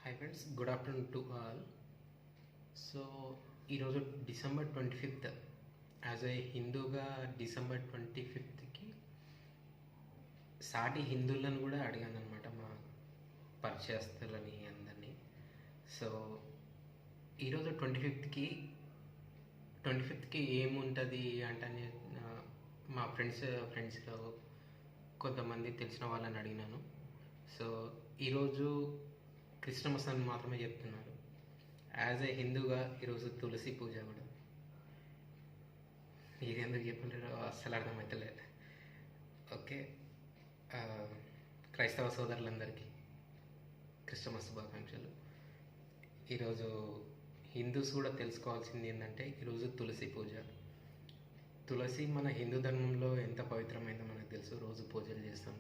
Hi friends, good afternoon to all. So ఈరోజు December 25th. As a హిందూగా December 25th సాటి హిందువులను కూడా అడిగాను అనమాట, మా పరిచయస్తులని అందరినీ. సో ఈరోజు 25th కి ఏముంటుంది అంటే మా ఫ్రెండ్స్లో కొంతమంది తెలిసిన వాళ్ళని అడిగినాను. సో ఈరోజు క్రిస్టమస్ అని మాత్రమే చెప్తున్నారు. యాజ్ ఏ హిందూగా ఈరోజు తులసి పూజ కూడా. ఇది ఎందుకు చెప్పంటారో అస్సలు అర్థమవుతలేదు. ఓకే, క్రైస్తవ సోదరులందరికీ క్రిస్టమస్ శుభాకాంక్షలు. ఈరోజు హిందూస్ కూడా తెలుసుకోవాల్సింది ఏంటంటే ఈరోజు తులసి పూజ. తులసి మన హిందూ ధర్మంలో ఎంత పవిత్రమైందో మనకు తెలుసు. రోజు పూజలు చేస్తాం.